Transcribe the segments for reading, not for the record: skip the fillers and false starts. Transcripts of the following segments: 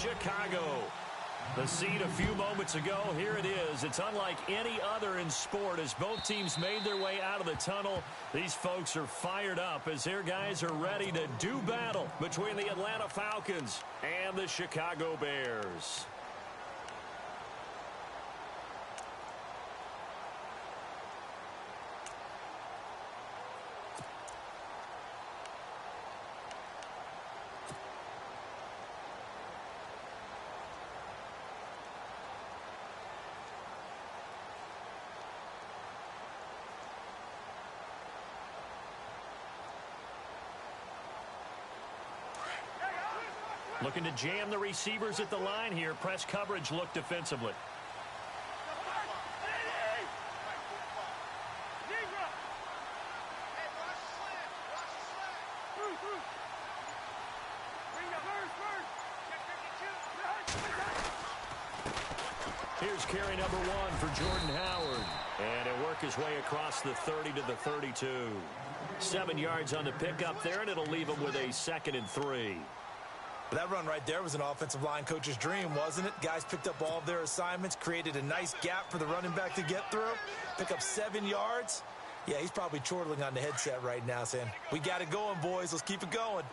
Chicago. The seed a few moments ago, here it is. It's unlike any other in sport as both teams made their way out of the tunnel. These folks are fired up as their guys are ready to do battle between the Atlanta Falcons and the Chicago Bears. Looking to jam the receivers at the line here. Press coverage look defensively. Here's carry number 1 for Jordan Howard. And he'll work his way across the 30 to the 32. 7 yards on the pickup there, and it'll leave him with a 2nd and 3. That run right there was an offensive line coach's dream, wasn't it? Guys picked up all of their assignments, created a nice gap for the running back to get through, pick up 7 yards. Yeah, he's probably chortling on the headset right now saying, we got it going, boys. Let's keep it going.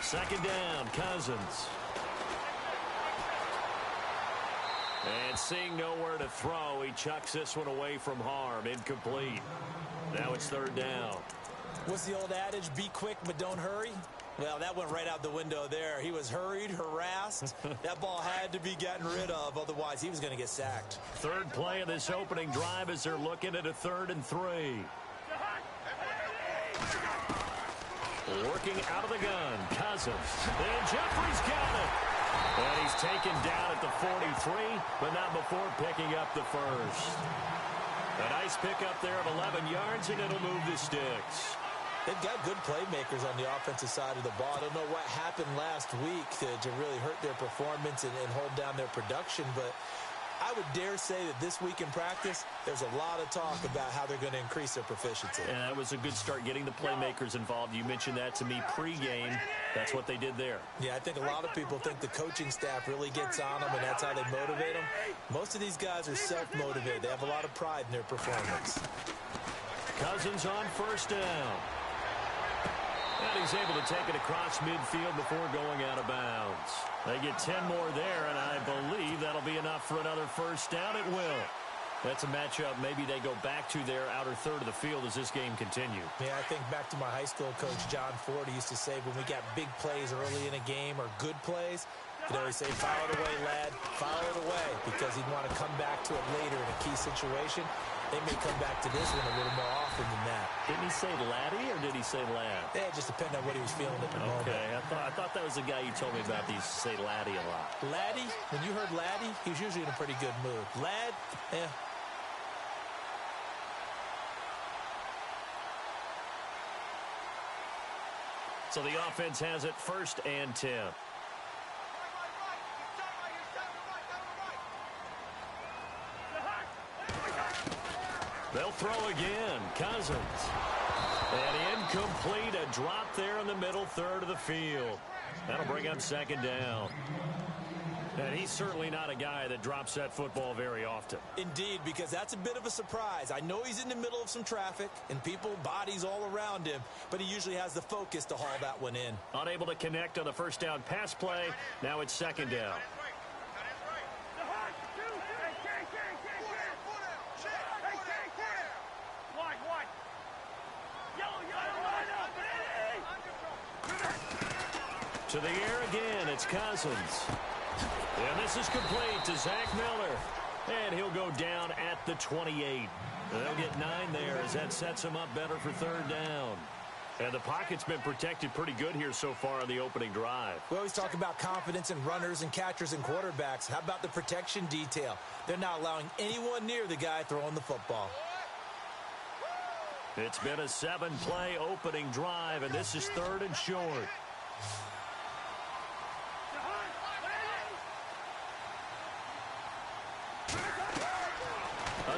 Second down, Cousins. And seeing nowhere to throw, he chucks this one away from harm. Incomplete. Now it's 3rd down. What's the old adage? Be quick, but don't hurry. Well, that went right out the window there. He was hurried, harassed. That ball had to be gotten rid of. Otherwise, he was going to get sacked. 3rd play of this opening drive as they're looking at a 3rd and 3. Working out of the gun, Cousins. And Jeffrey's got it. And he's taken down at the 43, but not before picking up the first. A nice pickup there of 11 yards, and it'll move the sticks. They've got good playmakers on the offensive side of the ball. I don't know what happened last week to really hurt their performance and hold down their production, but I would dare say that this week in practice, there's a lot of talk about how they're going to increase their proficiency. And that was a good start getting the playmakers involved. You mentioned that to me pregame. That's what they did there. Yeah, I think a lot of people think the coaching staff really gets on them, and that's how they motivate them. Most of these guys are self-motivated. They have a lot of pride in their performance. Cousins on 1st down. And he's able to take it across midfield before going out of bounds. They get 10 more there, and I believe that'll be enough for another 1st down. It will. That's a matchup maybe they go back to their outer third of the field as this game continues. Yeah, I think back to my high school coach, John Ford. He used to say when we got big plays early in a game or good plays, he'd always say, file it away, lad, file it away, because he'd want to come back to it later in a key situation. They may come back to this one a little more often than that. Didn't he say laddie or did he say lad? Yeah, it just depended on what he was feeling at the moment. Okay, I thought that was the guy you told me about. He used to say laddie a lot. Laddie? When you heard laddie, he was usually in a pretty good mood. Lad? Yeah. So the offense has it 1st and 10. They'll throw again. Cousins. And incomplete. A drop there in the middle third of the field. That'll bring up 2nd down. And he's certainly not a guy that drops that football very often. Indeed, because that's a bit of a surprise. I know he's in the middle of some traffic and people, bodies all around him, but he usually has the focus to haul that one in. Unable to connect on the 1st down pass play. Now it's 2nd down. To the air again, it's Cousins. And this is complete to Zach Miller. And he'll go down at the 28. They'll get 9 there as that sets him up better for 3rd down. And the pocket's been protected pretty good here so far on the opening drive. We always talk about confidence in runners and catchers and quarterbacks. How about the protection detail? They're not allowing anyone near the guy throwing the football. It's been a 7-play opening drive, and this is 3rd and short.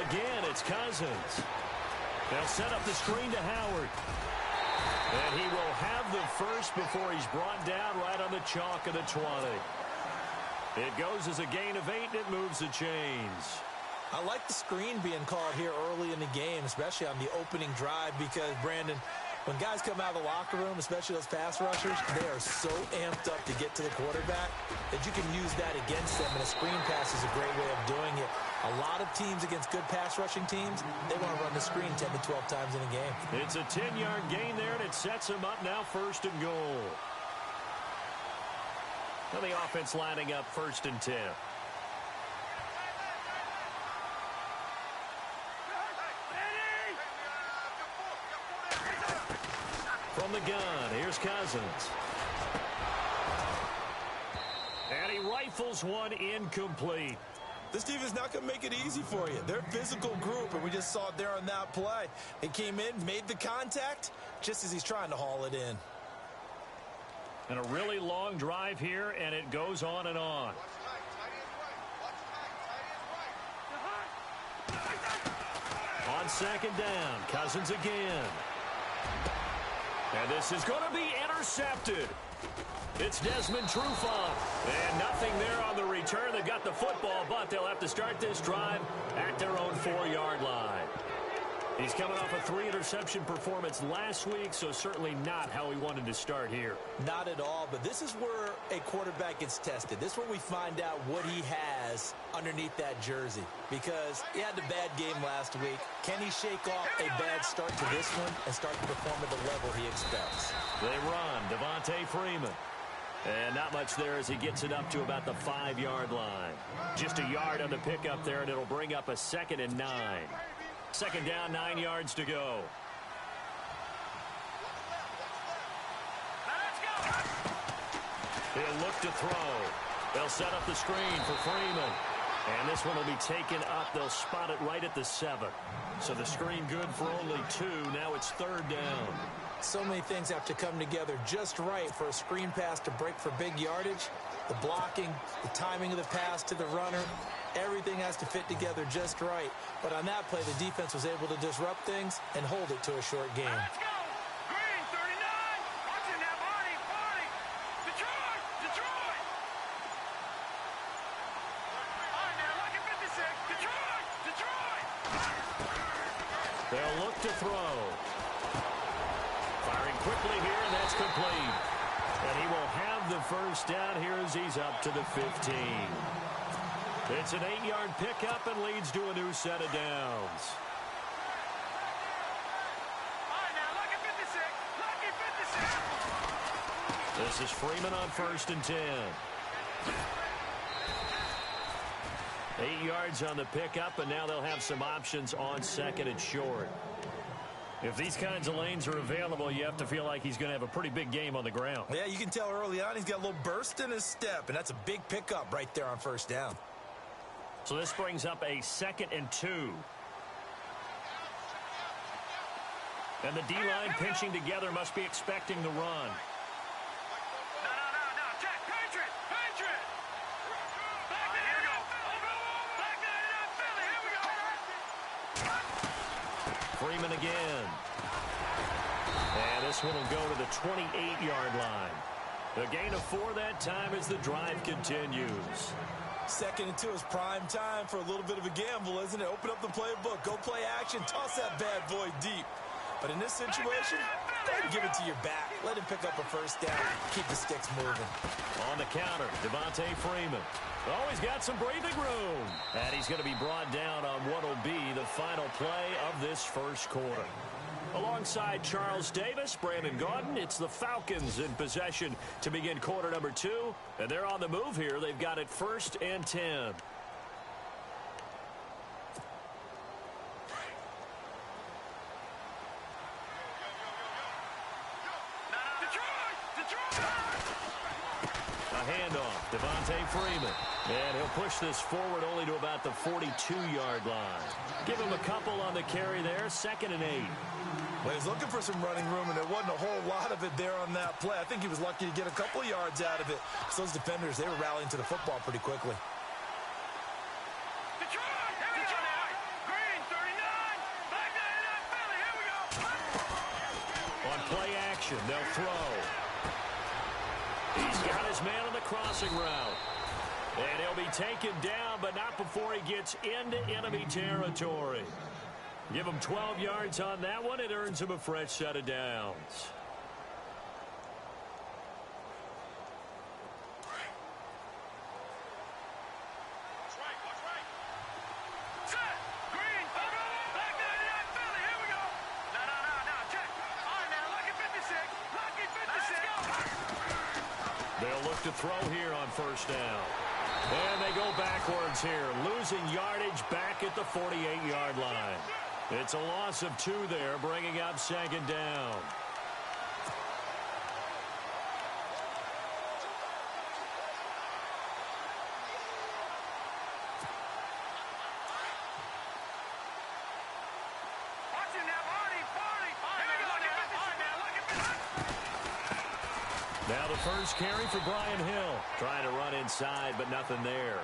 Again, it's Cousins. They'll set up the screen to Howard. And he will have the first before he's brought down right on the chalk of the 20. It goes as a gain of 8, and it moves the chains. I like the screen being called here early in the game, especially on the opening drive, because, Brandon, when guys come out of the locker room, especially those pass rushers, they are so amped up to get to the quarterback that you can use that against them, and a screen pass is a great way of doing it. A lot of teams against good pass rushing teams, they want to run the screen 10 to 12 times in a game. It's a 10-yard gain there, and it sets him up now 1st and goal. Now the offense lining up 1st and 10. From the gun, here's Cousins. And he rifles one incomplete. This team is not going to make it easy for you. They're a physical group, and we just saw it there on that play. They came in, made the contact, just as he's trying to haul it in. And a really long drive here, and it goes on and on. On 2nd down, Cousins again. And this is going to be intercepted. It's Desmond Trufant. And nothing there on the return. They've got the football, but they'll have to start this drive at their own 4-yard line. He's coming off a 3-interception performance last week, so certainly not how he wanted to start here. Not at all, but this is where a quarterback gets tested. This is where we find out what he has underneath that jersey, because he had a bad game last week. Can he shake off a bad start to this one and start to perform at the level he expects? They run. Devontae Freeman. And not much there as he gets it up to about the 5-yard line. Just a yard on the pickup there, and it'll bring up a 2nd and 9. 2nd down, 9 yards to go. He'll look to throw. They'll set up the screen for Freeman. And this one will be taken up. They'll spot it right at the 7. So the screen good for only 2. Now it's 3rd down. So many things have to come together just right for a screen pass to break for big yardage. The blocking, the timing of the pass to the runner, everything has to fit together just right. But on that play, the defense was able to disrupt things and hold it to a short game. Let's go! Green, 39! Watching that body! Detroit! Detroit! All right, now, lucky 56. Detroit! Detroit! They'll look to throw. Firing quickly here, and that's complete. And he will have the first down here as he's up to the 15. It's an 8-yard pickup and leads to a new set of downs. All right, now, lucky 56. Lucky 56. This is Freeman on 1st and 10. 8 yards on the pickup, and now they'll have some options on 2nd and short. If these kinds of lanes are available, you have to feel like he's going to have a pretty big game on the ground. Yeah, you can tell early on he's got a little burst in his step, and that's a big pickup right there on 1st down. So this brings up a 2nd and 2. And the D-line pinching together must be expecting the run. No. Check. Patriot! Patriot! Back there, here we go. Back there, Philly. Here we go. Freeman again. And this one will go to the 28-yard line. A gain of 4 that time as the drive continues. 2nd and 2 is prime time for a little bit of a gamble, isn't it? Open up the playbook, go play action, toss that bad boy deep. But in this situation, go ahead and give it to your back. Let him pick up a 1st down. Keep the sticks moving. On the counter, Devontae Freeman. Oh, he's got some breathing room. And he's going to be brought down on what will be the final play of this 1st quarter. Alongside Charles Davis, Brandon Gaudin, it's the Falcons in possession to begin quarter number 2. And they're on the move here. They've got it 1st and 10. A handoff, Devontae Freeman. And he'll push this forward only to about the 42-yard line. Give him a couple on the carry there, 2nd and 8. Well, he's looking for some running room, and there wasn't a whole lot of it there on that play. I think he was lucky to get a couple of yards out of it. So those defenders, they were rallying to the football pretty quickly. Detroit! Green, 39! Back there, Philly. Here we go. On play formation. They'll throw. He's got his man on the crossing route. And he'll be taken down, but not before he gets into enemy territory. Give him 12 yards on that one. It earns him a fresh set of downs. They'll look to throw here on first down. And they go backwards here, losing yardage back at the 48-yard line. It's a loss of 2 there, bringing up second down. Now the first carry for Brian Hill. Trying to run inside, but nothing there.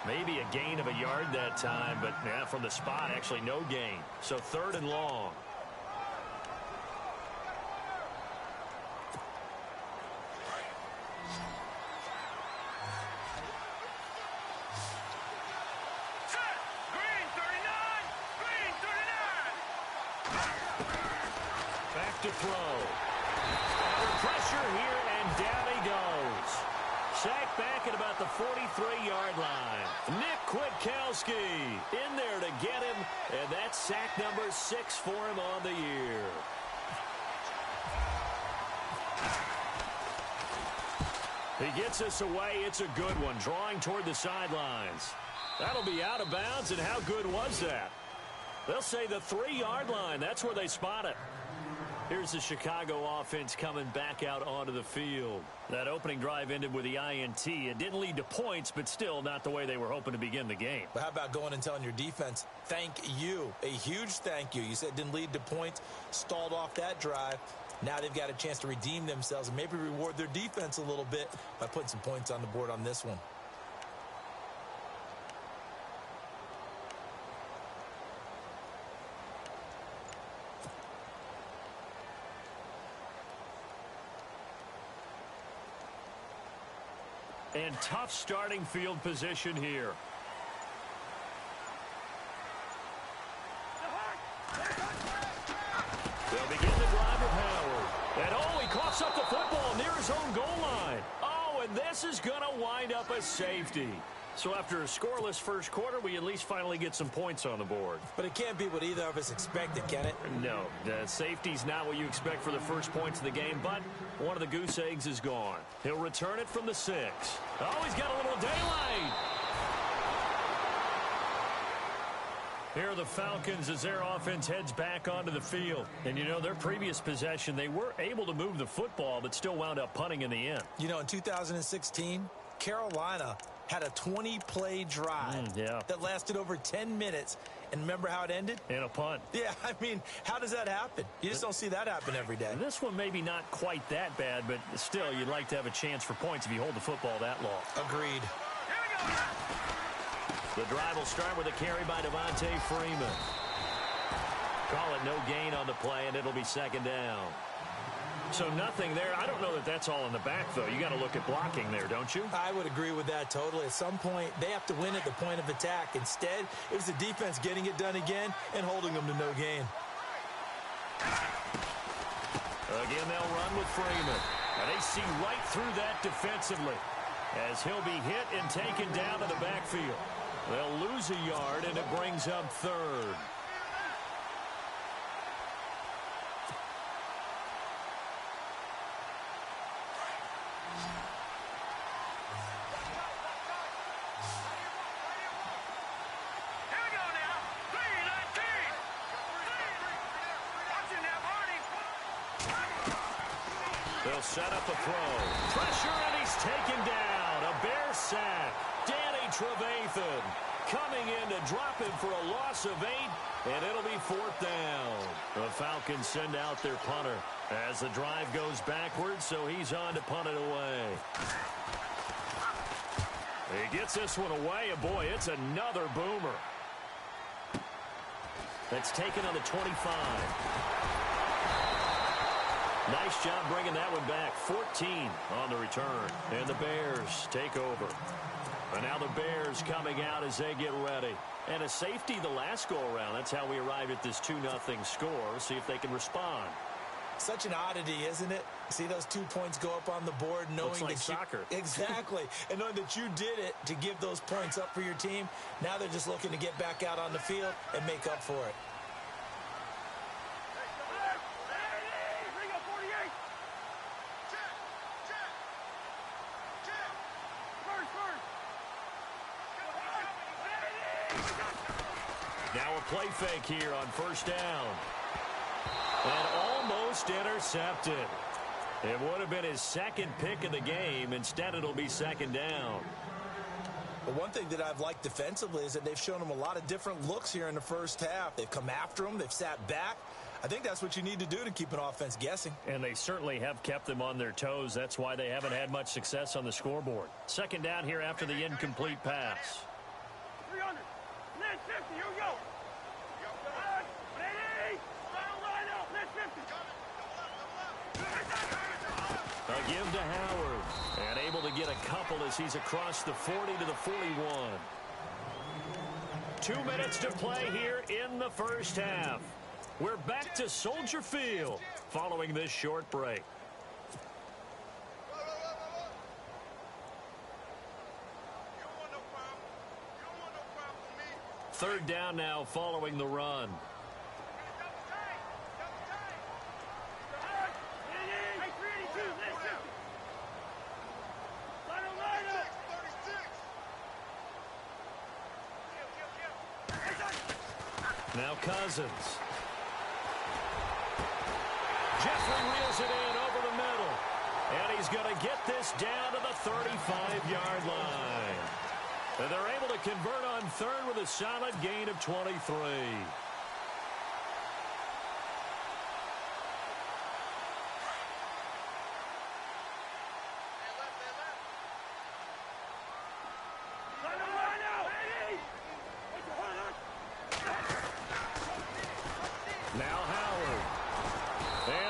Maybe a gain of a yard that time, but yeah, from the spot, actually no gain. So 3rd and long. Back to throw. Under pressure here, and down he goes. Sacked back at about the 43-yard line. Nick Kwiatkowski in there to get him, and that's sack number 6 for him on the year. He gets us away. It's a good one, drawing toward the sidelines. That'll be out of bounds, and how good was that? They'll say the 3-yard line. That's where they spot it. Here's the Chicago offense coming back out onto the field. That opening drive ended with the INT. It didn't lead to points, but still not the way they were hoping to begin the game. But how about going and telling your defense, thank you, a huge thank you. You said it didn't lead to points, stalled off that drive. Now they've got a chance to redeem themselves and maybe reward their defense a little bit by putting some points on the board on this one. And tough starting field position here. They'll begin the drive with Howard. And oh, he coughs up the football near his own goal line. Oh, and this is going to wind up a safety. So after a scoreless first quarter, we at least finally get some points on the board. But it can't be what either of us expected, can it? No, the safety's not what you expect for the first points of the game, but one of the goose eggs is gone. He'll return it from the 6. Oh, he's got a little daylight. Here are the Falcons as their offense heads back onto the field. And, you know, their previous possession, they were able to move the football, but still wound up punting in the end. You know, in 2016, Carolina had a 20-play drive that lasted over 10 minutes. And remember how it ended? In a punt. Yeah, I mean, how does that happen? You just don't see that happen every day. This one maybe not quite that bad, but still, you'd like to have a chance for points if you hold the football that long. Agreed. The drive will start with a carry by Devontae Freeman. Call it no gain on the play, and it'll be second down. So nothing there. I don't know that that's all in the back, though. You got to look at blocking there, don't you? I would agree with that totally. At some point, they have to win at the point of attack. Instead, it was the defense getting it done again and holding them to no gain. Again, they'll run with Freeman. And they see right through that defensively as he'll be hit and taken down to the backfield. They'll lose a yard, and it brings up 3rd. They'll set up a throw. Pressure, and he's taken down. A Bear sack. Danny Trevathan coming in to drop him for a loss of 8, and it'll be 4th down. The Falcons send out their punter as the drive goes backwards, so he's on to punt it away. He gets this one away, and boy, it's another boomer. That's taken on the 25. Nice job bringing that one back. 14 on the return. And the Bears take over. And now the Bears coming out as they get ready. And a safety the last go-around. That's how we arrived at this 2-0 score. See if they can respond. Such an oddity, isn't it? See those 2 points go up on the board knowing Looks like that soccer. Exactly. And knowing that you did it to give those points up for your team. Now they're just looking to get back out on the field and make up for it. Now a play fake here on first down. And almost intercepted. It would have been his second pick of the game. Instead, it'll be second down. But one thing that I've liked defensively is that they've shown him a lot of different looks here in the first half. They've come after him. They've sat back. I think that's what you need to do to keep an offense guessing. And they certainly have kept them on their toes. That's why they haven't had much success on the scoreboard. Second down here after the incomplete pass. 300. 50. Here we go. A give to Howard. And able to get a couple as he's across the 40 to the 41. 2 minutes to play here in the first half. We're back to Soldier Field following this short break. Third down now following the run. Now Cousins. Jeffrey reels it in over the middle. And he's going to get this down to the 35-yard line. And they're able to convert on third with a solid gain of 23.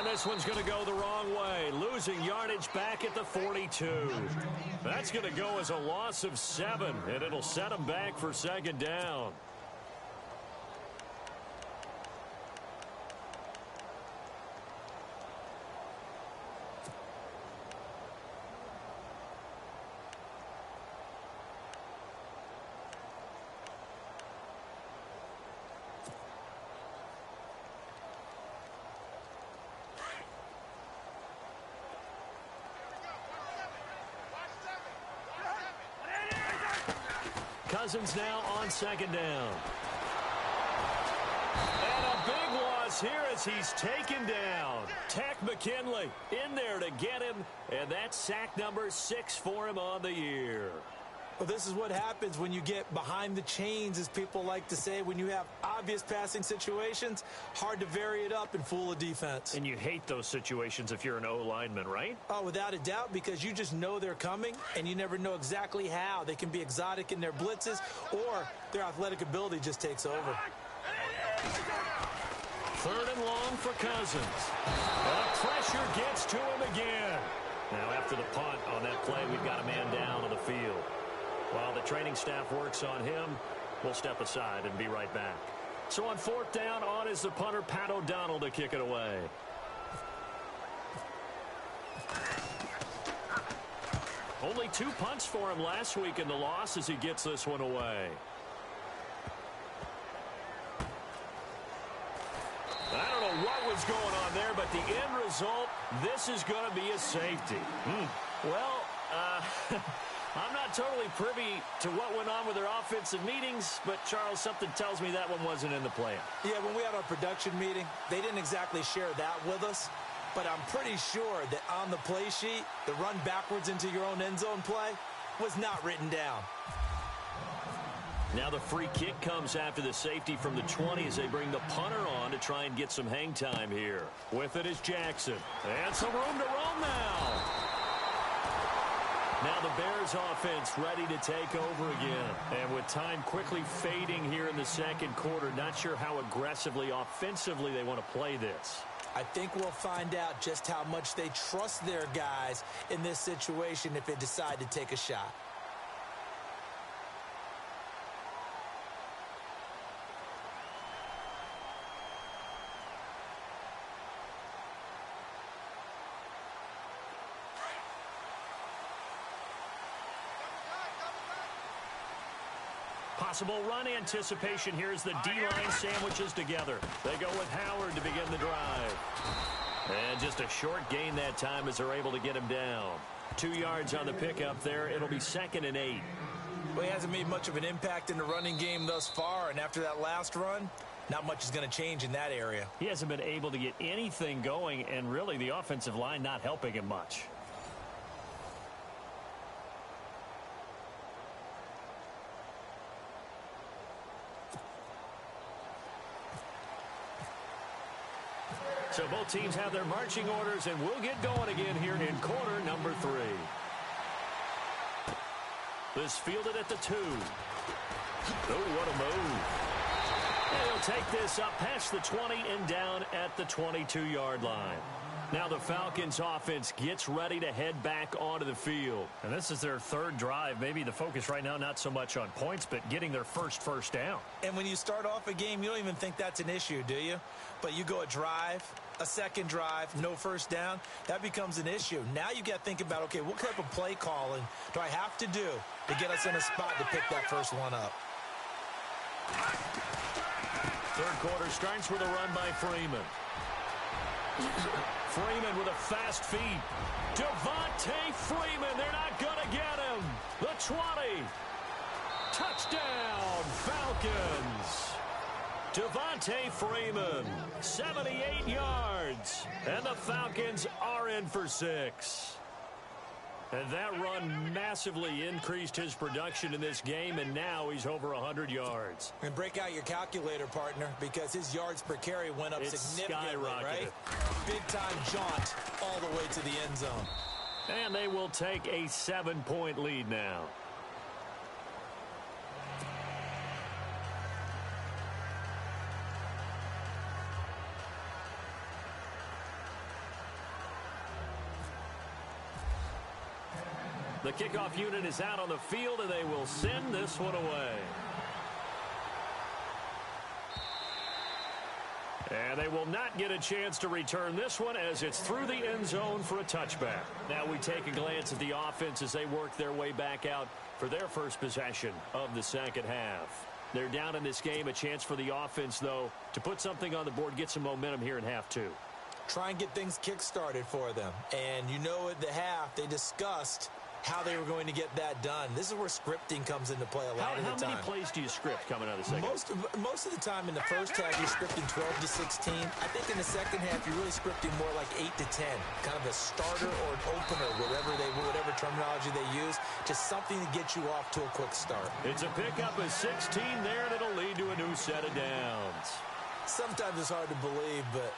This one's going to go the wrong way, losing yardage back at the 42. That's going to go as a loss of 7, and it'll set them back for second down. Cousins now on second down. And a big loss here as he's taken down. Tack McKinley in there to get him, and that's sack number 6 for him on the year. Well, this is what happens when you get behind the chains, as people like to say. When you have obvious passing situations, hard to vary it up and fool a defense. And you hate those situations if you're an O-lineman, right? Oh, without a doubt, because you just know they're coming, and you never know exactly how. They can be exotic in their blitzes, or their athletic ability just takes over. Third and long for Cousins. The pressure gets to him again. Now, after the punt on that play, we've got a man down on the field. While the training staff works on him, we'll step aside and be right back. So on fourth down, on is the punter, Pat O'Donnell, to kick it away. Only 2 punts for him last week in the loss as he gets this one away. I don't know what was going on there, but the end result, this is going to be a safety. Well, I'm not totally privy to what went on with their offensive meetings, but, Charles, something tells me that one wasn't in the plan. Yeah, when we had our production meeting, they didn't exactly share that with us, but I'm pretty sure that on the play sheet, the run backwards into your own end zone play was not written down. Now the free kick comes after the safety from the 20 as they bring the punter on to try and get some hang time here. With it is Jackson. And some room to roam now. Now the Bears offense ready to take over again. And with time quickly fading here in the second quarter, not sure how aggressively, offensively they want to play this. I think we'll find out just how much they trust their guys in this situation if they decide to take a shot. Possible run anticipation here as the D-line sandwiches together. They go with Howard to begin the drive. And just a short gain that time as they're able to get him down. 2 yards on the pickup there. It'll be 2nd and 8. Well, he hasn't made much of an impact in the running game thus far, and after that last run, not much is going to change in that area. He hasn't been able to get anything going, and really the offensive line not helping him much. So both teams have their marching orders, and we'll get going again here in quarter number 3. This fielded at the 2. Oh, what a move. And he'll take this up past the 20 and down at the 22-yard line. Now the Falcons offense gets ready to head back onto the field. And this is their 3rd drive. Maybe the focus right now not so much on points, but getting their first down. And when you start off a game, you don't even think that's an issue, do you? But you go a drive, a second drive, no first down, that becomes an issue. Now you got to think about, okay, what type of play calling do I have to do to get us in a spot to pick that first one up? 3rd quarter starts with a run by Freeman. Freeman with a fast feed. Devontae Freeman, they're not going to get him. The 20. Touchdown, Falcons. Devontae Freeman, 78 yards. And the Falcons are in for 6. And that run massively increased his production in this game, and now he's over 100 yards. And break out your calculator, partner, because his yards per carry went up significantly, right? Big-time jaunt all the way to the end zone. And they will take a 7-point lead now. The kickoff unit is out on the field, and they will send this one away. And they will not get a chance to return this one as it's through the end zone for a touchback. Now we take a glance at the offense as they work their way back out for their first possession of the second half. They're down in this game. A chance for the offense, though, to put something on the board, get some momentum here in half 2. Try and get things kick-started for them. And you know at the half they discussed how they were going to get that done. This is where scripting comes into play a lot of the time. How many plays do you script coming out of the second? Most of the time in the first half, you're scripting 12 to 16. I think in the second half, you're really scripting more like 8 to 10. Kind of a starter or an opener, whatever terminology they use. Just something to get you off to a quick start. It's a pickup of 16 there, and it'll lead to a new set of downs. Sometimes it's hard to believe, but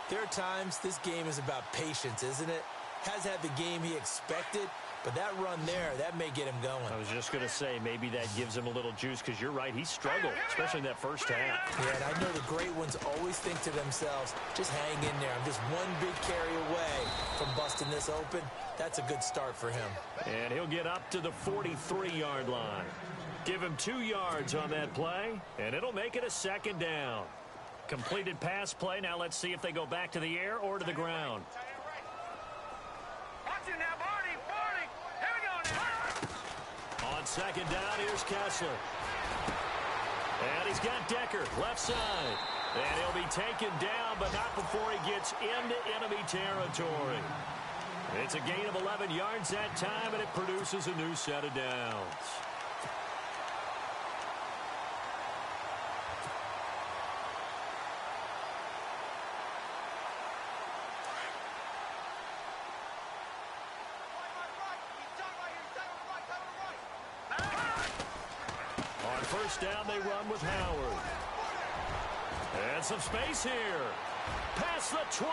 there are times this game is about patience, isn't it? Has had the game he expected, but that run there, that may get him going. I was just going to say, maybe that gives him a little juice, because you're right, he struggled, especially in that first half. Yeah, and I know the great ones always think to themselves, just hang in there. I'm just one big carry away from busting this open. That's a good start for him. And he'll get up to the 43-yard line. Give him 2 yards on that play, and it'll make it a second down. Completed pass play. Now let's see if they go back to the air or to the ground. On second down, here's Kessler. And he's got Decker, left side. And he'll be taken down, but not before he gets into enemy territory. It's a gain of 11 yards that time, and it produces a new set of downs. First down, they run with Howard. And some space here. Past the 20.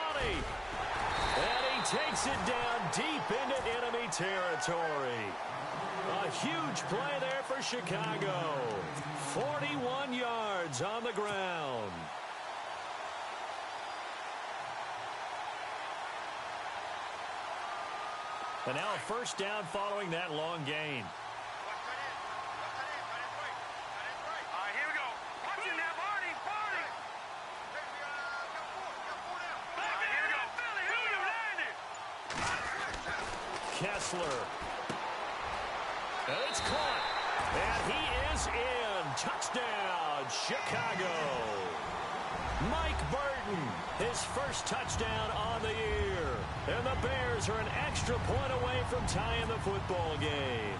And he takes it down deep into enemy territory. A huge play there for Chicago. 41 yards on the ground. And now a first down following that long gain. Kessler. And it's caught. And he is in. Touchdown, Chicago. Mike Burton, his first touchdown on the year. And the Bears are an extra point away from tying the football game.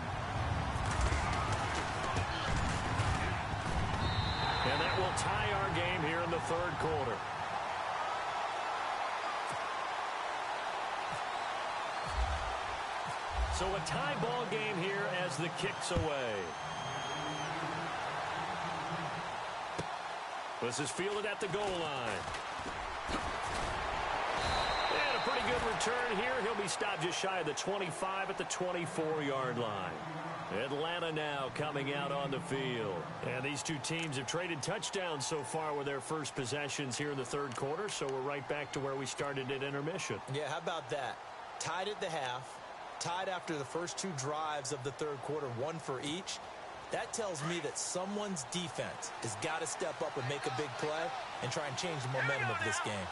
And that will tie our game here in the third quarter. So a tie ball game here as the kick's away. This is fielded at the goal line. And a pretty good return here. He'll be stopped just shy of the 25 at the 24-yard line. Atlanta now coming out on the field. And these two teams have traded touchdowns so far with their first possessions here in the third quarter. So we're right back to where we started at intermission. Yeah, how about that? Tied at the half. Tied after the first two drives of the third quarter, one for each. That tells me that someone's defense has got to step up and make a big play and try and change the momentum of this game.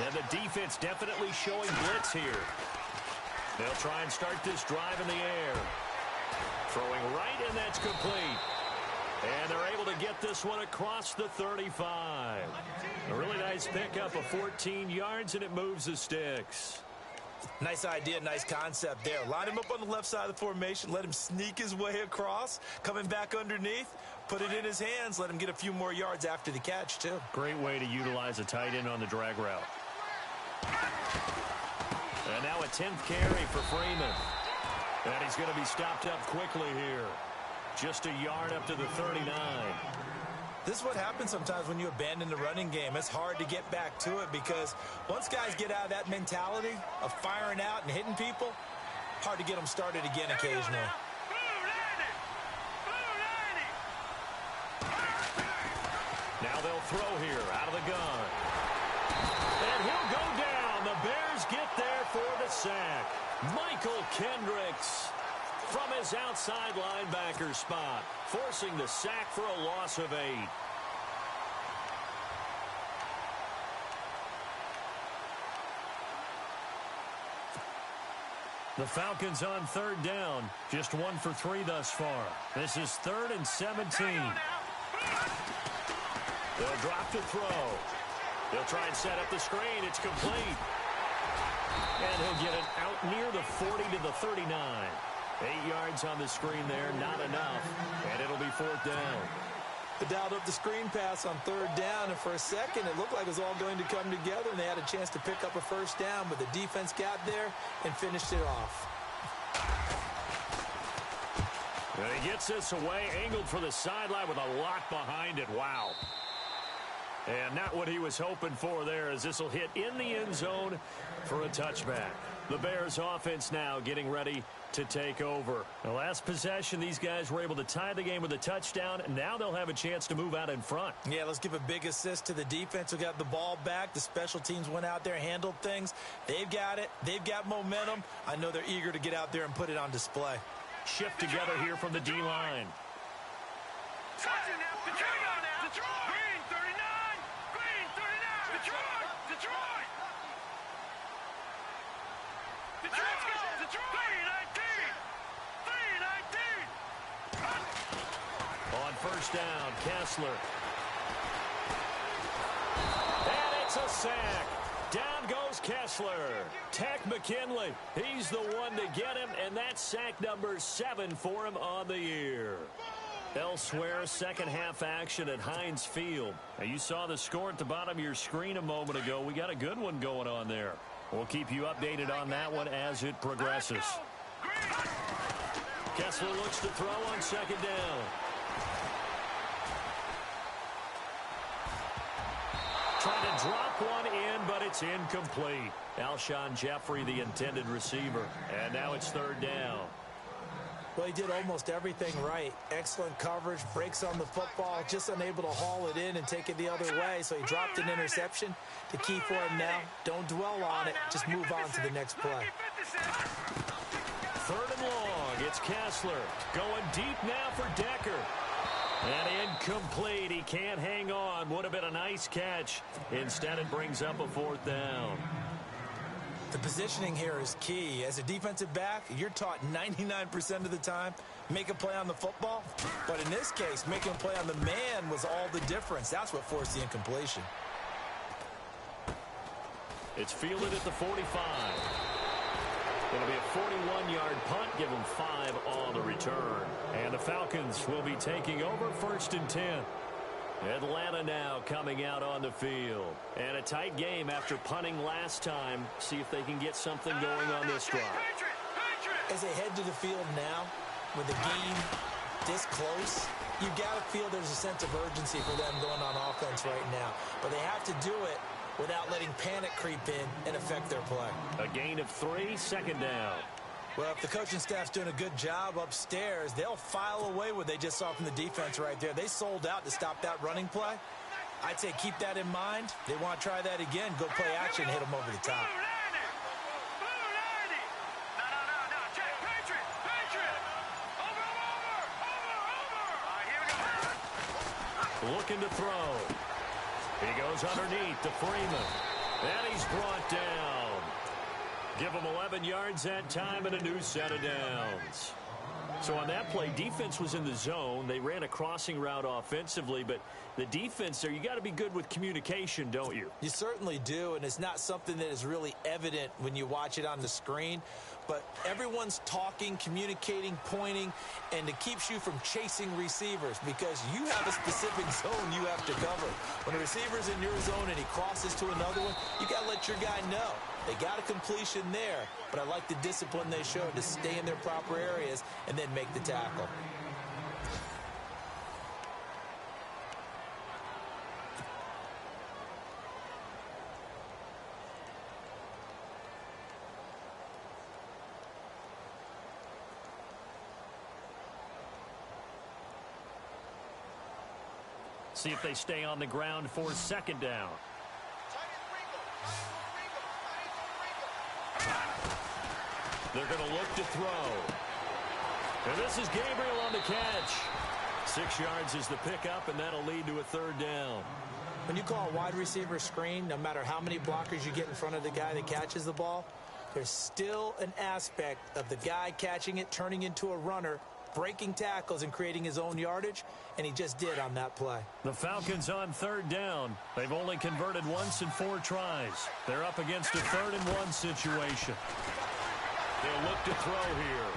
And the defense definitely showing blitz here. They'll try and start this drive in the air. Throwing right, and that's complete. And they're able to get this one across the 35. A really nice pickup of 14 yards, and it moves the sticks. Nice idea, nice concept there. Line him up on the left side of the formation, let him sneak his way across, coming back underneath, put it in his hands, let him get a few more yards after the catch, too. Great way to utilize a tight end on the drag route. And now a 10th carry for Freeman. And he's going to be stopped up quickly here. Just a yard up to the 39. This is what happens sometimes when you abandon the running game. It's hard to get back to it because once guys get out of that mentality of firing out and hitting people, hard to get them started again occasionally. Now they'll throw here out of the gun. And he'll go down. The Bears get there for the sack. Michael Kendricks from his outside linebacker spot, forcing the sack for a loss of 8. The Falcons on third down, just 1 for 3 thus far. This is 3rd and 17. They'll drop to throw. They'll try and set up the screen. It's complete. And he'll get it out near the 40 to the 39. 8 yards on the screen there, not enough. And it'll be 4th down. They dialed up the screen pass on 3rd down, and for a second it looked like it was all going to come together, and they had a chance to pick up a first down, but the defense got there and finished it off. And he gets this away, angled for the sideline with a lot behind it. Wow. And not what he was hoping for there, as this will hit in the end zone for a touchback. The Bears offense now getting ready to take over. The last possession, these guys were able to tie the game with a touchdown, and now they'll have a chance to move out in front. Yeah, let's give a big assist to the defense who got the ball back. The special teams went out there, handled things. They've got it. They've got momentum. I know they're eager to get out there and put it on display. Shift together here from the D-line. On first down, Kessler. And it's a sack. Down goes Kessler. Tech McKinley, he's the one to get him, and that's sack number 7 for him on the year. Elsewhere, second half action at Heinz Field. Now, you saw the score at the bottom of your screen a moment ago. We got a good one going on there. We'll keep you updated on that one as it progresses. Kessler looks to throw on second down. Trying to drop one in, but it's incomplete. Alshon Jeffrey, the intended receiver. And now it's third down. Well, he did almost everything right. Excellent coverage, breaks on the football, just unable to haul it in and take it the other way. So he dropped an interception. The key for him now, don't dwell on it. Just move on to the next play. 3rd and long. It's Kessler going deep now for Decker. And incomplete. He can't hang on. Would have been a nice catch. Instead, it brings up a 4th down. The positioning here is key. As a defensive back, you're taught 99% of the time, make a play on the football. But in this case, making a play on the man was all the difference. That's what forced the incompletion. It's fielded at the 45. It'll be a 41-yard punt. Give them 5 on the return. And the Falcons will be taking over 1st and 10. Atlanta now coming out on the field. And a tight game after punting last time. See if they can get something going on this drive. As they head to the field now, with the game this close, you got to feel there's a sense of urgency for them going on offense right now. But they have to do it without letting panic creep in and affect their play. A gain of 3, 2nd down. Well, if the coaching staff's doing a good job upstairs, they'll file away what they just saw from the defense right there. They sold out to stop that running play. I'd say keep that in mind. They want to try that again. Go play action, hit them over the top. Looking to throw. He goes underneath to Freeman. And he's brought down. Give him 11 yards that time and a new set of downs. So on that play, defense was in the zone. They ran a crossing route offensively, but the defense there, you got to be good with communication, don't you? You certainly do, and it's not something that is really evident when you watch it on the screen. But everyone's talking, communicating, pointing, and it keeps you from chasing receivers because you have a specific zone you have to cover. When a receiver's in your zone and he crosses to another one, you got to let your guy know. They got a completion there, but I like the discipline they showed to stay in their proper areas and then make the tackle. See if they stay on the ground for 2nd down. They're going to look to throw. And this is Gabriel on the catch. 6 yards is the pickup, and that'll lead to a 3rd down. When you call a wide receiver screen, no matter how many blockers you get in front of the guy that catches the ball, there's still an aspect of the guy catching it, turning into a runner, breaking tackles and creating his own yardage, and he just did on that play. The Falcons on 3rd down. They've only converted once in 4 tries. They're up against a 3rd and 1 situation. They'll look to throw here.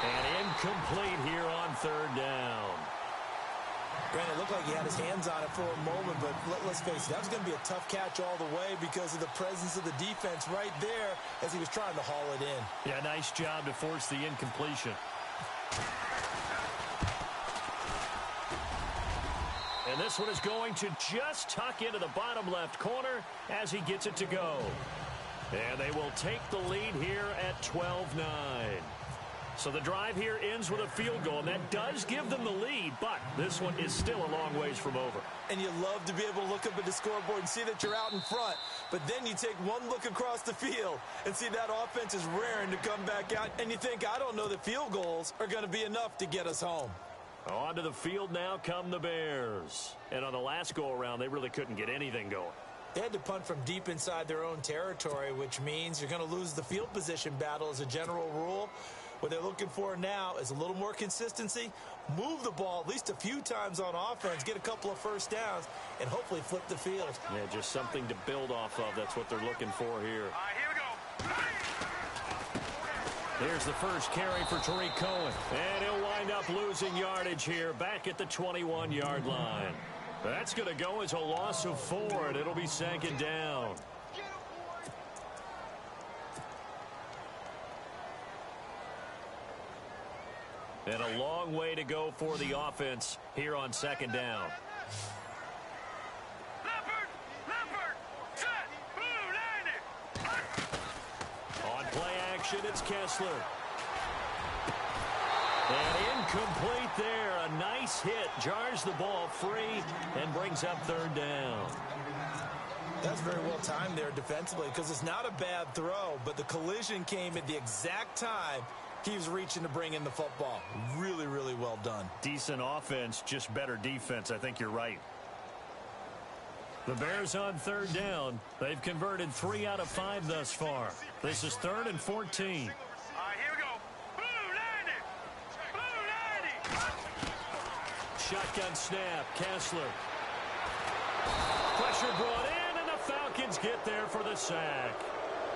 And incomplete here on 3rd down. Brandon, it looked like he had his hands on it for a moment, but let's face it, that was going to be a tough catch all the way because of the presence of the defense right there as he was trying to haul it in. Yeah, nice job to force the incompletion. And this one is going to just tuck into the bottom left corner as he gets it to go. And they will take the lead here at 12-9. So the drive here ends with a field goal, and that does give them the lead, but this one is still a long ways from over. And you love to be able to look up at the scoreboard and see that you're out in front, but then you take one look across the field and see that offense is raring to come back out, and you think, I don't know that field goals are going to be enough to get us home. Onto the field now come the Bears. And on the last go-around, they really couldn't get anything going. They had to punt from deep inside their own territory, which means you're going to lose the field position battle as a general rule. What they're looking for now is a little more consistency, move the ball at least a few times on offense, get a couple of first downs, and hopefully flip the field. Yeah, just something to build off of. That's what they're looking for here. All right, here we go. Here's the first carry for Tariq Cohen. And he'll wind up losing yardage here back at the 21-yard line. That's going to go as a loss of 4, and it'll be 2nd down. And a long way to go for the offense here on 2nd down. Leopard, set, blue, 90. On play action, it's Kessler. And incomplete there. A nice hit. Jars the ball free and brings up third down. That's very well timed there defensively because it's not a bad throw, but the collision came at the exact time he was reaching to bring in the football. Really, really well done. Decent offense, just better defense. I think you're right. The Bears on third down. They've converted 3 out of 5 thus far. This is 3rd and 14. All right, here we go. Blue 90. Blue 90. Shotgun snap. Kessler. Pressure brought in, and the Falcons get there for the sack.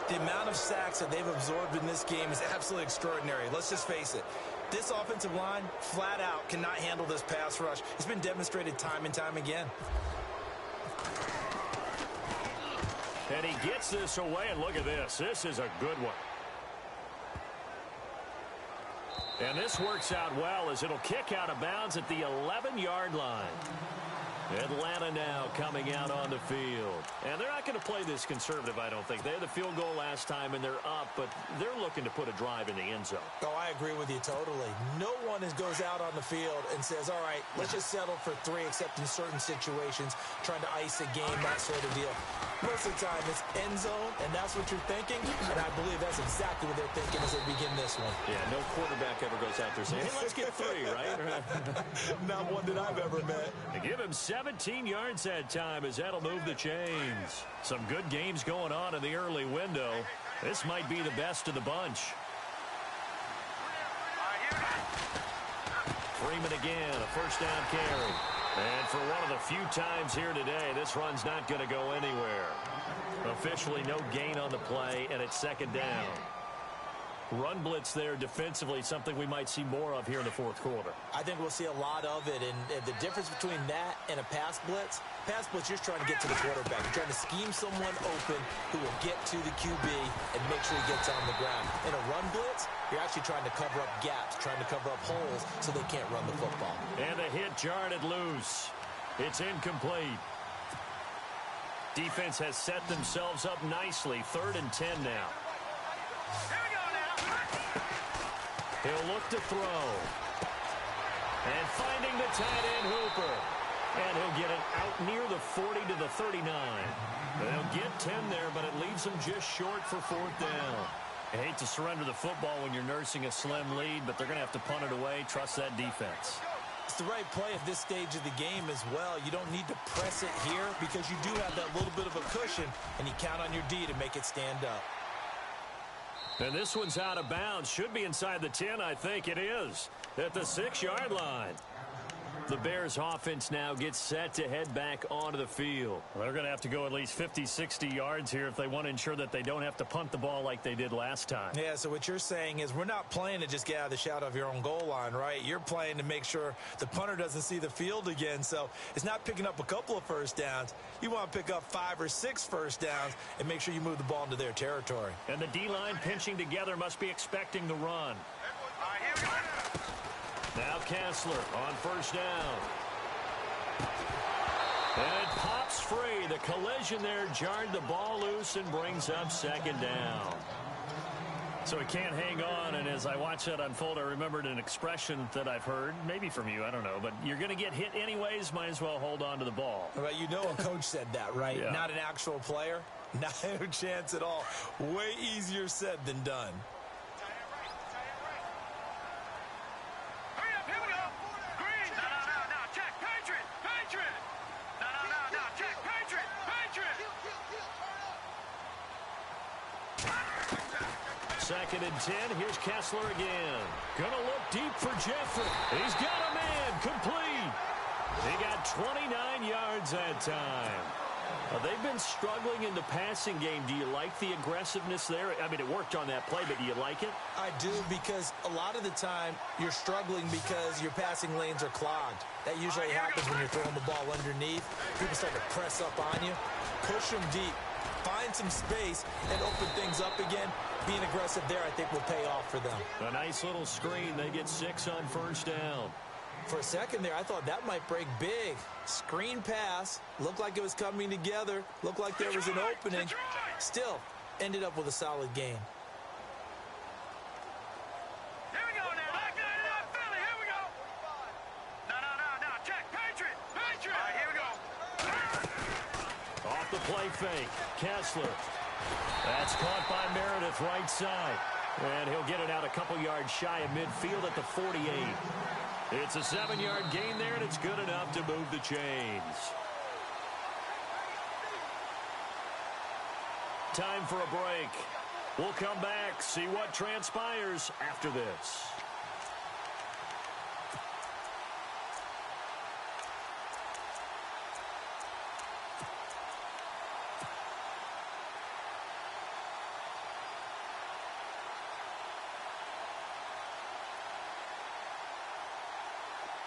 The amount of sacks that they've absorbed in this game is absolutely extraordinary. Let's just face it. This offensive line, flat out, cannot handle this pass rush. It's been demonstrated time and time again. And he gets this away, and look at this. This is a good one. And this works out well as it'll kick out of bounds at the 11-yard line. Atlanta now coming out on the field. And they're not going to play this conservative, I don't think. They had the field goal last time, and they're up, but they're looking to put a drive in the end zone. Oh, I agree with you totally. No one goes out on the field and says, all right, let's just settle for 3, except in certain situations, trying to ice a game, that sort of deal. Most of the time, it's end zone, and that's what you're thinking, and I believe that's exactly what they're thinking as they begin this one. Yeah, no quarterback ever goes out there saying, hey, let's get 3, right? Not one that I've ever met. They give him 17 yards that time as that'll move the chains. Some good games going on in the early window. This might be the best of the bunch. Freeman again, a first down carry. And for one of the few times here today, this run's not going to go anywhere. Officially no gain on the play, and it's 2nd down. Run blitz there defensively, something we might see more of here in the 4th quarter. I think we'll see a lot of it, and the difference between that and a pass blitz, you're just trying to get to the quarterback. You're trying to scheme someone open who will get to the QB and make sure he gets on the ground. In a run blitz, you're actually trying to cover up gaps, trying to cover up holes so they can't run the football. And a hit jarred it loose. It's incomplete. Defense has set themselves up nicely. 3rd and 10 now. He'll look to throw. And finding the tight end Hooper. And he'll get it out near the 40 to the 39. They'll get 10 there, but it leaves them just short for 4th down. I hate to surrender the football when you're nursing a slim lead, but they're going to have to punt it away. Trust that defense. It's the right play at this stage of the game as well. You don't need to press it here because you do have that little bit of a cushion, and you count on your D to make it stand up. And this one's out of bounds. Should be inside the 10, I think it is. At the 6-yard line. The Bears offense now gets set to head back onto the field. Well, they're going to have to go at least 50, 60 yards here if they want to ensure that they don't have to punt the ball like they did last time. Yeah, so what you're saying is we're not playing to just get out of the shadow of your own goal line, right? You're playing to make sure the punter doesn't see the field again. So it's not picking up a couple of first downs. You want to pick up 5 or 6 first downs and make sure you move the ball into their territory. And the D-line pinching together must be expecting the run. Now Kessler on first down. And it pops free. The collision there jarred the ball loose and brings up 2nd down. So he can't hang on, and as I watch that unfold, I remembered an expression that I've heard, maybe from you, I don't know, but you're going to get hit anyways, might as well hold on to the ball. Well, you know a coach said that, right? Yeah. Not an actual player. Not a chance at all. Way easier said than done. Second and 10. Here's Kessler again. Gonna look deep for Jeffrey. He's got a man. Complete. He got 29 yards that time. They've been struggling in the passing game. Do you like the aggressiveness there? I mean, it worked on that play, but do you like it? I do, because a lot of the time you're struggling because your passing lanes are clogged. That usually happens when you're throwing the ball underneath. People start to press up on you. Push them deep. Find some space and open things up again. Being aggressive there, I think, will pay off for them. A nice little screen. They get 6 on first down. For a second there, I thought that might break big. Screen pass. Looked like it was coming together. Looked like there was an opening. Still, ended up with a solid gain. Here we go now. Back nine, the play fake. Kessler. That's caught by Meredith right side. And he'll get it out a couple yards shy of midfield at the 48. It's a 7-yard gain there, and it's good enough to move the chains. Time for a break. We'll come back, see what transpires after this.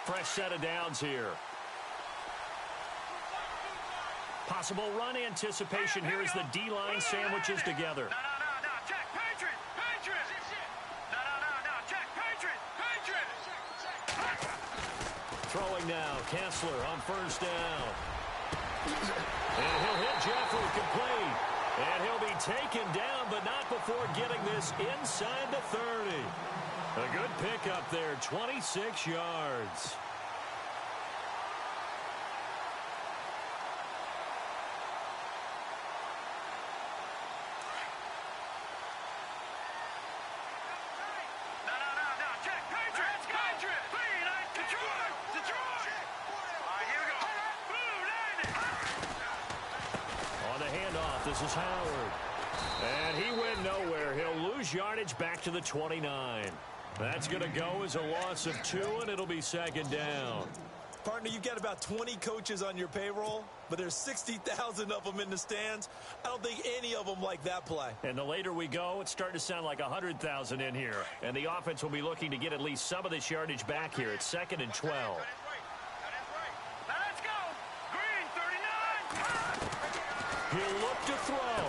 Fresh set of downs here. Possible run anticipation here as the D-line sandwiches together. No, check, Patriot. No, check, Patriot. Throwing now, Kessler on first down. And he'll hit Jeffrey complete. And he'll be taken down, but not before getting this inside the 30. A good pickup there, 26 yards. No, check, Patriot. Detroit. All right, here we go. Blue, 90. On the handoff, this is Howard. And he went nowhere. He'll lose yardage back to the 29. That's going to go as a loss of 2, and it'll be second down. Partner, you've got about 20 coaches on your payroll, but there's 60,000 of them in the stands. I don't think any of them like that play. And the later we go, it's starting to sound like 100,000 in here. And the offense will be looking to get at least some of this yardage back here. It's 2nd and 12. Let's go. Green, 39. He'll look to throw.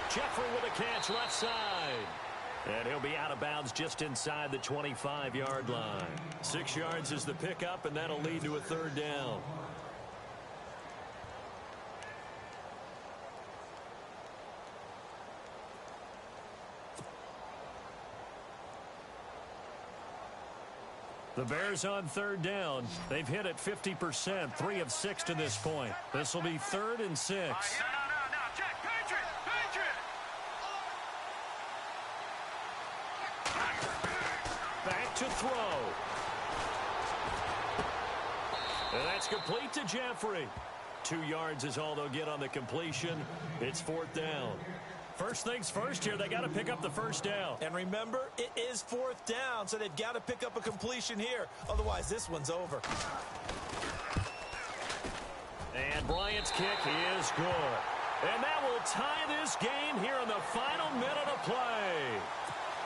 Jeffrey with a catch left side. And he'll be out of bounds just inside the 25-yard line. 6 yards is the pickup, and that'll lead to a third down. The Bears on third down. They've hit it 50%, 3 of 6 to this point. This will be 3rd and 6. No, check, Patriot. Back to throw. And that's complete to Jeffrey. 2 yards is all they'll get on the completion. It's 4th down. First things first here, they got to pick up the first down. And remember, it is 4th down, so they've got to pick up a completion here. Otherwise, this one's over. And Bryant's kick is good. And that will tie this game here in the final minute of play.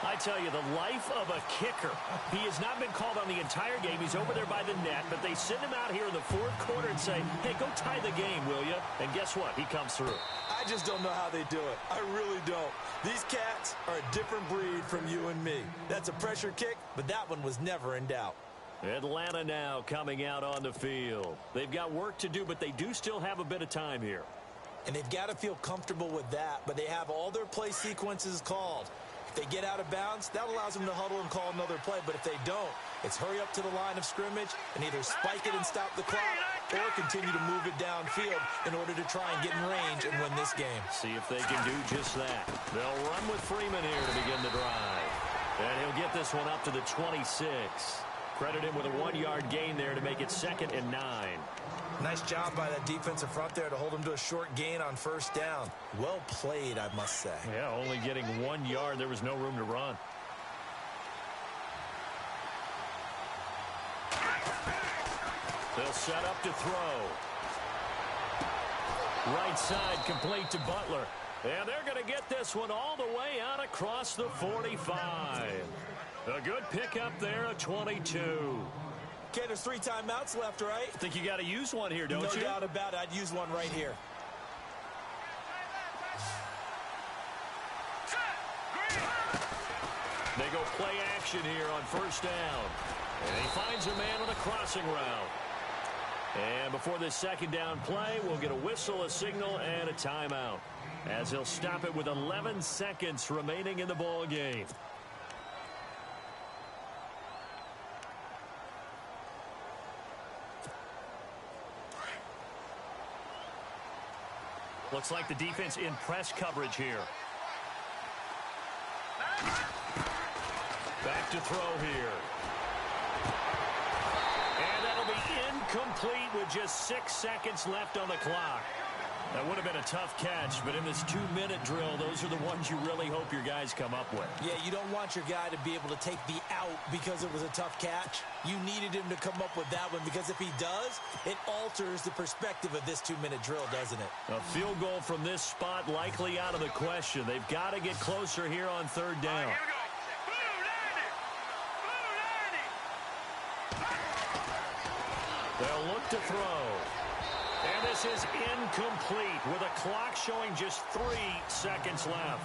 I tell you, the life of a kicker. He has not been called on the entire game. He's over there by the net, but they send him out here in the 4th quarter and say, hey, go tie the game, will you? And guess what? He comes through. I just don't know how they do it. I really don't. These cats are a different breed from you and me. That's a pressure kick, but that one was never in doubt. Atlanta now coming out on the field. They've got work to do, but they do still have a bit of time here. And they've got to feel comfortable with that, but they have all their play sequences called. If they get out of bounds, that allows them to huddle and call another play. But if they don't, it's hurry up to the line of scrimmage and either spike it and stop the clock or continue to move it downfield in order to try and get in range and win this game. See if they can do just that. They'll run with Freeman here to begin the drive. And he'll get this one up to the 26. Credit him with a 1-yard gain there to make it 2nd and 9. Nice job by that defensive front there to hold him to a short gain on first down. Well played, I must say. Yeah, only getting 1 yard. There was no room to run. They'll set up to throw. Right side complete to Butler. And they're going to get this one all the way out across the 45. A good pickup there, a 22. Okay, there's 3 timeouts left, right? I think you got to use one here, don't you? No doubt about it. I'd use one right here. They go play action here on first down. And he finds a man on a crossing route. And before this second down play, we'll get a whistle, a signal, and a timeout, as he'll stop it with 11 seconds remaining in the ball game. Looks like the defense in press coverage here. Back to throw here. And that'll be incomplete with just 6 seconds left on the clock. That would have been a tough catch, but in this 2-minute drill, those are the ones you really hope your guys come up with. Yeah, you don't want your guy to be able to take the out because it was a tough catch. You needed him to come up with that one because if he does, it alters the perspective of this 2-minute drill, doesn't it? A field goal from this spot likely out of the question. They've got to get closer here on third down. Here we go. They'll look to throw. And this is incomplete with a clock showing just 3 seconds left.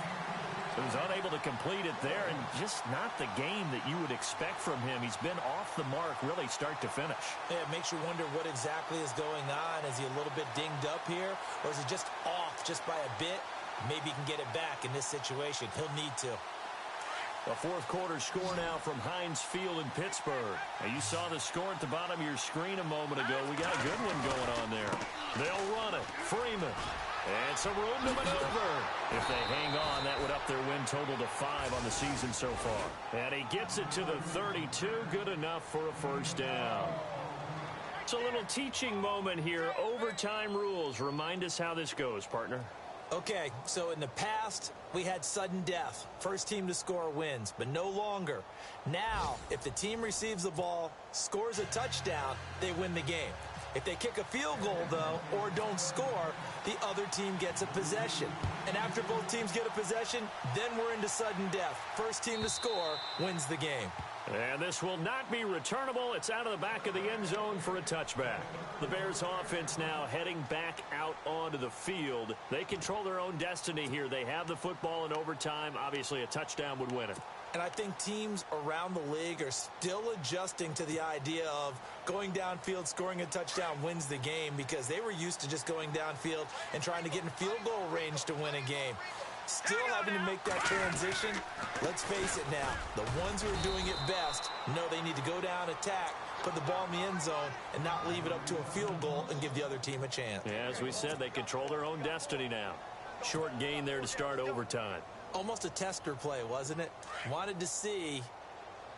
He was unable to complete it there, and just not the game that you would expect from him. He's been off the mark really start to finish. Yeah, it makes you wonder what exactly is going on. Is he a little bit dinged up here, or is he just off just by a bit? Maybe he can get it back in this situation. He'll need to. A fourth quarter score now from Heinz Field in Pittsburgh. Now you saw the score at the bottom of your screen a moment ago. We got a good one going on there. They'll run it. Freeman. And some room to maneuver. If they hang on, that would up their win total to 5 on the season so far. And he gets it to the 32. Good enough for a first down. It's a little teaching moment here. Overtime rules. Remind us how this goes, partner. Okay, so in the past, we had sudden death. First team to score wins, but no longer. Now, if the team receives the ball, scores a touchdown, they win the game. If they kick a field goal, though, or don't score, the other team gets a possession. And after both teams get a possession, then we're into sudden death. First team to score wins the game. And this will not be returnable. It's out of the back of the end zone for a touchback. The Bears offense now heading back out onto the field. They control their own destiny here. They have the football in overtime. Obviously, a touchdown would win it. And I think teams around the league are still adjusting to the idea of going downfield, scoring a touchdown wins the game because they were used to just going downfield and trying to get in field goal range to win a game. Still having to make that transition. Let's face it now. The ones who are doing it best know they need to go down, attack, put the ball in the end zone, and not leave it up to a field goal and give the other team a chance. Yeah, as we said, they control their own destiny now. Short gain there to start overtime. Almost a tester play, wasn't it? Wanted to see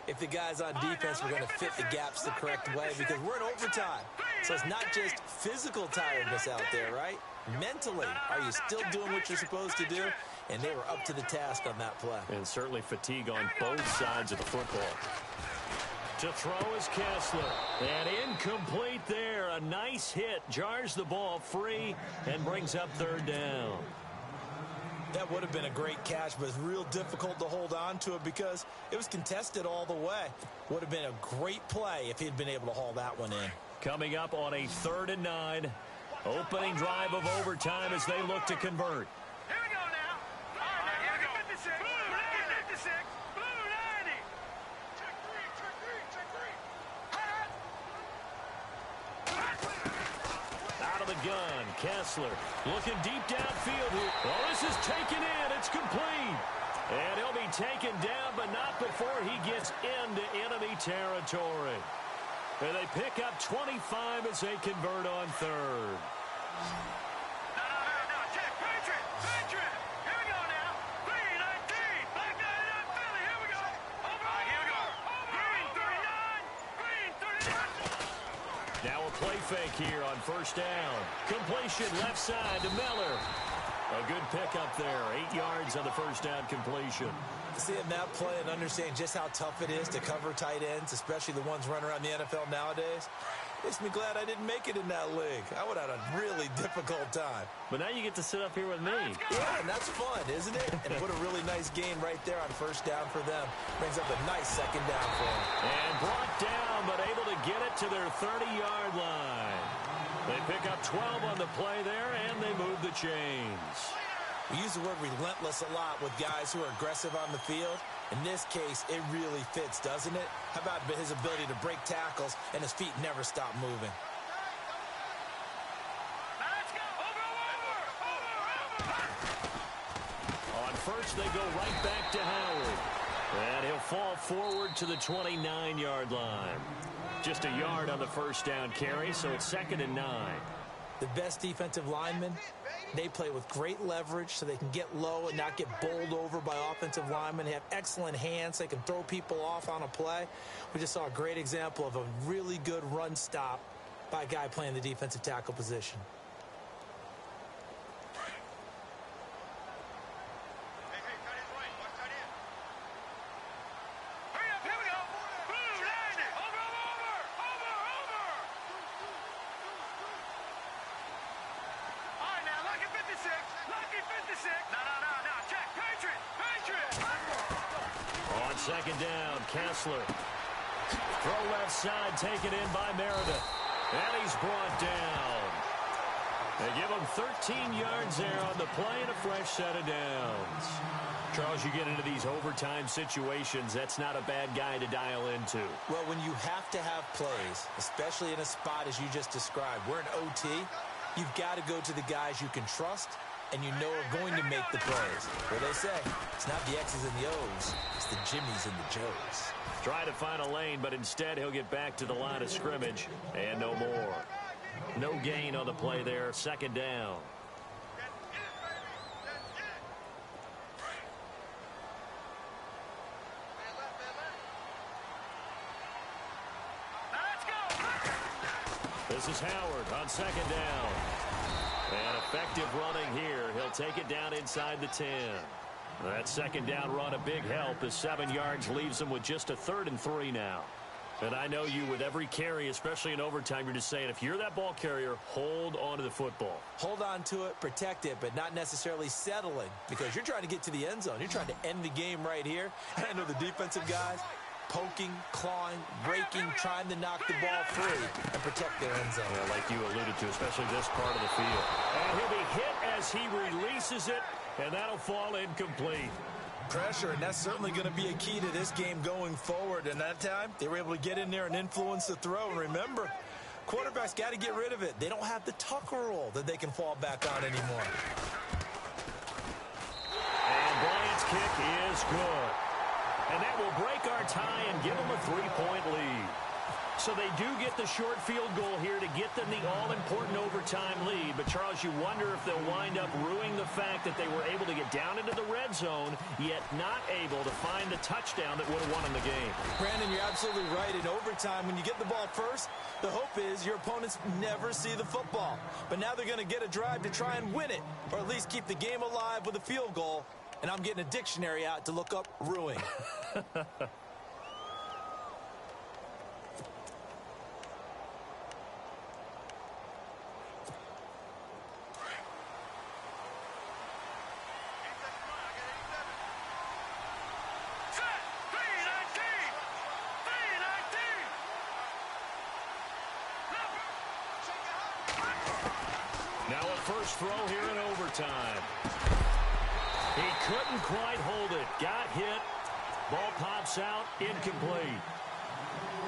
if the guys on defense were going to fit the gaps the correct way because we're in overtime. So it's not just physical tiredness out there, right? Mentally, are you still doing what you're supposed to do? And they were up to the task on that play. And certainly fatigue on both sides of the football. To throw is Kessler. And incomplete there. A nice hit. Jars the ball free and brings up third down. That would have been a great catch, but it's real difficult to hold on to it because it was contested all the way. Would have been a great play if he'd been able to haul that one in. Coming up on a 3rd and 9. Opening drive of overtime as they look to convert. Here we go now. All right, here we go. 56. Blue 56. Blue 90. Check three. Out of the gun, Kessler looking deep downfield here. Oh, this is taken in. It's complete. And he'll be taken down, but not before he gets into enemy territory. And they pick up 25 as they convert on 3rd. No, check. Patriot. Here we go now. 3-19. Black 99 Philly. Here we go. Over. All right, here we go. Green 39. Now a play fake here on first down. Completion left side to Miller. A good pickup there. 8 yards on the first down completion. Seeing that play and understanding just how tough it is to cover tight ends, especially the ones running around the NFL nowadays, makes me glad I didn't make it in that league. I would have had a really difficult time. But now you get to sit up here with me. Yeah, and that's fun, isn't it? And put a really nice gain right there on first down for them. Brings up a nice second down for them. And brought down, but able to get it to their 30-yard line. They pick up 12 on the play there, and they move the chains. We use the word relentless a lot with guys who are aggressive on the field. In this case, it really fits, doesn't it? How about his ability to break tackles and his feet never stop moving? Let's go. Over. On first, they go right back to Howard. And he'll fall forward to the 29-yard line. Just a yard on the first down carry, so it's 2nd and 9. The best defensive linemen, they play with great leverage so they can get low and not get bowled over by offensive linemen. They have excellent hands. They can throw people off on a play. We just saw a great example of a really good run stop by a guy playing the defensive tackle position. Second down, Kessler. Throw left side, taken in by Meredith. And he's brought down. They give him 13 yards there on the play and a fresh set of downs. Charles, you get into these overtime situations, that's not a bad guy to dial into. Well, when you have to have plays, especially in a spot as you just described, we're in OT, you've got to go to the guys you can trust and you know are going to make the plays. What they say, it's not the X's and the O's, it's the Jimmies and the Joes. Try to find a lane, but instead he'll get back to the line of scrimmage and no more. No gain on the play there, second down. This is Howard on second down. And effective running here. He'll take it down inside the 10. That second down run a big help as 7 yards leaves him with just a 3rd and 3 now. And I know you, with every carry, especially in overtime, you're just saying, if you're that ball carrier, hold on to the football. Hold on to it, protect it, but not necessarily settling, because you're trying to get to the end zone. You're trying to end the game right here. And I know the defensive guys poking, clawing, breaking, trying to knock the ball free and protect their end zone. Yeah, like you alluded to, especially this part of the field. And he'll be hit as he releases it, and that'll fall incomplete. Pressure, and that's certainly going to be a key to this game going forward. And that time, they were able to get in there and influence the throw. And remember, quarterbacks got to get rid of it. They don't have the Tucker rule that they can fall back on anymore. And Bryant's kick is good. And that will break our tie and give them a 3-point lead. So they do get the short field goal here to get them the all-important overtime lead. But, Charles, you wonder if they'll wind up ruining the fact that they were able to get down into the red zone, yet not able to find the touchdown that would have won them the game. Brandon, you're absolutely right. In overtime, when you get the ball first, the hope is your opponents never see the football. But now they're going to get a drive to try and win it, or at least keep the game alive with a field goal. And I'm getting a dictionary out to look up ruining. Now a first throw here in overtime. He couldn't quite hold it. Got hit. Ball pops out. Incomplete.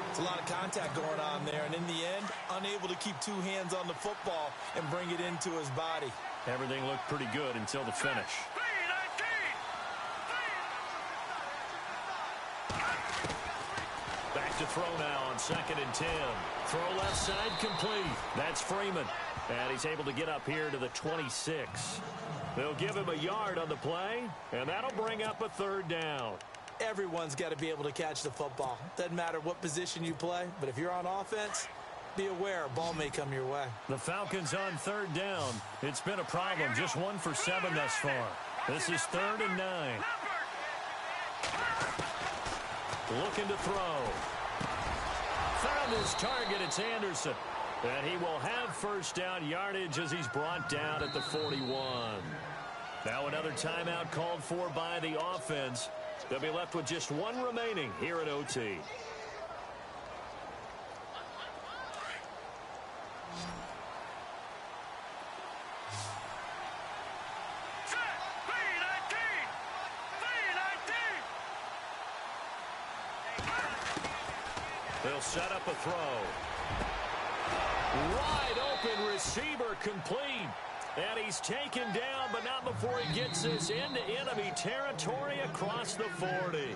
It's a lot of contact going on there, and in the end, unable to keep two hands on the football and bring it into his body. Everything looked pretty good until the finish. Back to throw now on 2nd and 10. Throw left side complete. That's Freeman. And he's able to get up here to the 26. They'll give him a yard on the play, and that'll bring up a 3rd down. Everyone's got to be able to catch the football. Doesn't matter what position you play, but if you're on offense, be aware a ball may come your way. The Falcons on 3rd down. It's been a problem. Just 1 for 7 thus far. This is 3rd and 9. Looking to throw. Found his target. It's Anderson. And he will have first down yardage as he's brought down at the 41. Now another timeout called for by the offense. They'll be left with just 1 remaining here at OT. They'll set up a throw. Wide open receiver complete. And he's taken down, but not before he gets this into enemy territory across the 40.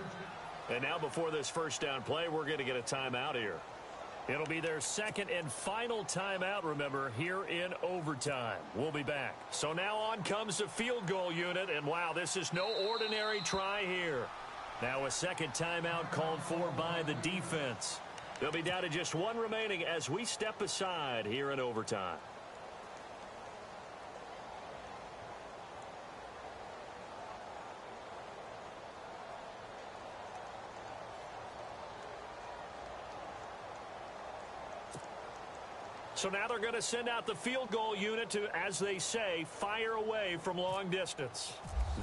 And now before this first down play, we're going to get a timeout here. It'll be their second and final timeout, remember, here in overtime. We'll be back. So now on comes the field goal unit, and wow, this is no ordinary try here. Now a second timeout called for by the defense. They'll be down to just one remaining as we step aside here in overtime. So now they're going to send out the field goal unit to, as they say, fire away from long distance.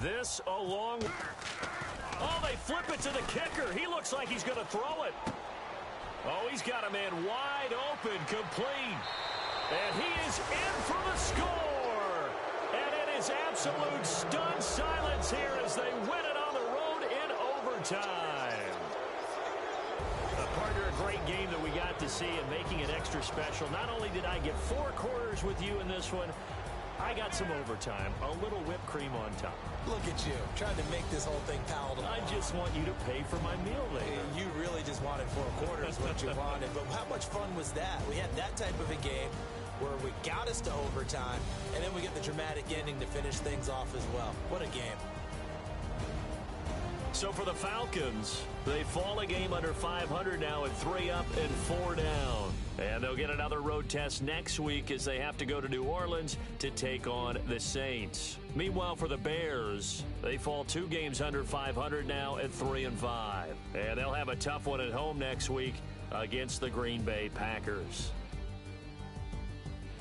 This a long... Oh, they flip it to the kicker. He looks like he's going to throw it. Oh, he's got a man wide open, complete. And he is in for the score. And it is absolute stunned silence here as they win it on the road in overtime. Partner, a great game that we got to see and making it extra special. Not only did I get 4 quarters with you in this one, I got some overtime, a little whipped cream on top. Look at you, trying to make this whole thing palatable. I just want you to pay for my meal later. You really just wanted 4 quarters, what you wanted. But how much fun was that? We had that type of a game where we got us to overtime, and then we get the dramatic ending to finish things off as well. What a game. So for the Falcons, they fall a game under 500 now at 3 up and 4 down. And they'll get another road test next week as they have to go to New Orleans to take on the Saints. Meanwhile, for the Bears, they fall 2 games under 500 now at 3 and 5. And they'll have a tough one at home next week against the Green Bay Packers.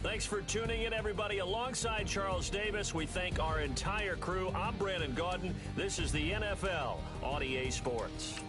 Thanks for tuning in, everybody. Alongside Charles Davis, we thank our entire crew. I'm Brandon Gaudin. This is the NFL on EA Sports.